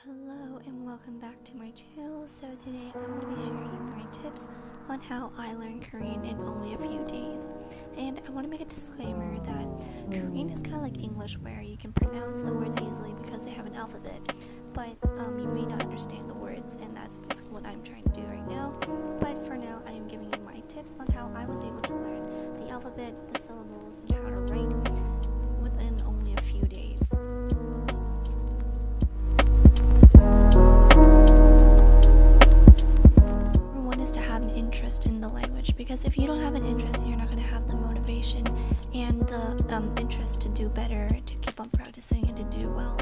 Hello and welcome back to my channel. So today I'm going to be sharing you my tips on how I learned Korean in only a few days. And I want to make a disclaimer that Korean is kind of like English, where you can pronounce the words easily because they have an alphabet, but you may not understand the words, and that's basically what I'm trying to do right now. But for now, I am giving you my tips on how I was able to learn the alphabet, the syllables, and how to write within only a few days. In the language, because if you don't have an interest, you're not going to have the motivation and the interest to do better, to keep on practicing and to do well.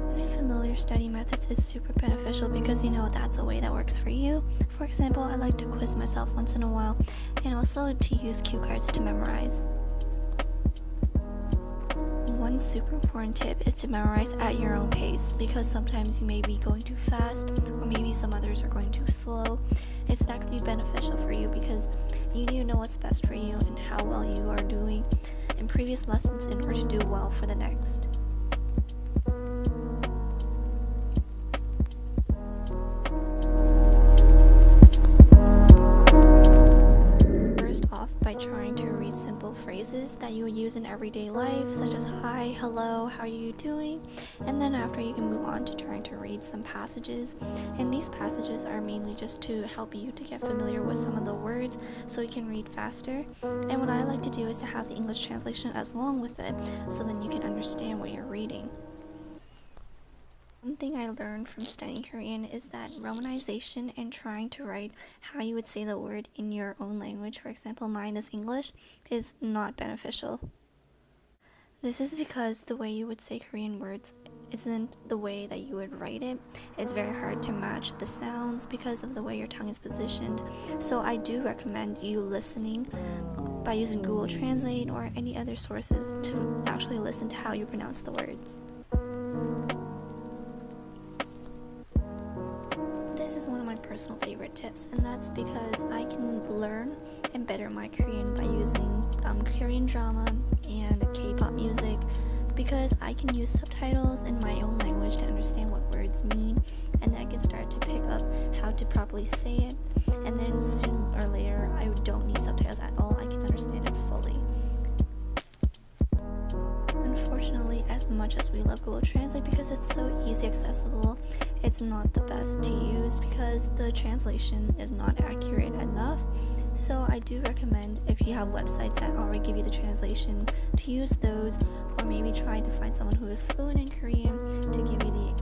Using familiar study methods is super beneficial because that's a way that works for you. For example, I like to quiz myself once in a while, and also to use cue cards to memorize. One super important tip is to memorize at your own pace, because sometimes you may be going too fast or maybe some others are going too slow. It's not going to be beneficial for you because you need to know what's best for you and how well you are doing in previous lessons in order to do well for the next. By trying to read simple phrases that you would use in everyday life, such as hi, hello, how are you doing? And then after, you can move on to trying to read some passages, and these passages are mainly just to help you to get familiar with some of the words so you can read faster. And what I like to do is to have the English translation as long with it, so then you can understand what you're reading. One thing I learned from studying Korean is that romanization and trying to write how you would say the word in your own language, for example mine is English, is not beneficial. This is because the way you would say Korean words isn't the way that you would write it. It's very hard to match the sounds because of the way your tongue is positioned. So I do recommend you listening by using Google Translate or any other sources to actually listen to how you pronounce the words. This is one of my personal favorite tips, and that's because I can learn and better my Korean by using Korean drama and K-pop music, because I can use subtitles in my own language to understand what words mean, and then I can start to pick up how to properly say it, and then sooner or later I don't need subtitles at all, I can understand it fully. Unfortunately, as much as we love Google Translate because it's so easy accessible, it's not the best to use because the translation is not accurate enough. So I do recommend, if you have websites that already give you the translation, to use those, or maybe try to find someone who is fluent in Korean to give you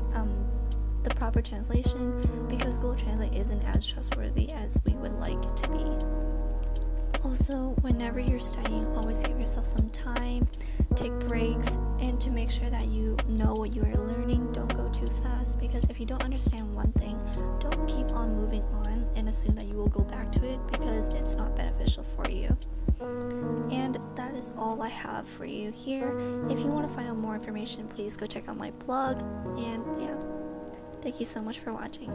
the proper translation, because Google Translate isn't as trustworthy as we would like it to be. Also, whenever you're studying, always give yourself some time, take breaks, and to make sure that you know what you are learning. Don't go too fast, because if you don't understand one thing, don't keep on moving on and assume that you will go back to it, because it's not beneficial for you. And that is all I have for you here. If you want to find out more information, please go check out my blog. And yeah, thank you so much for watching.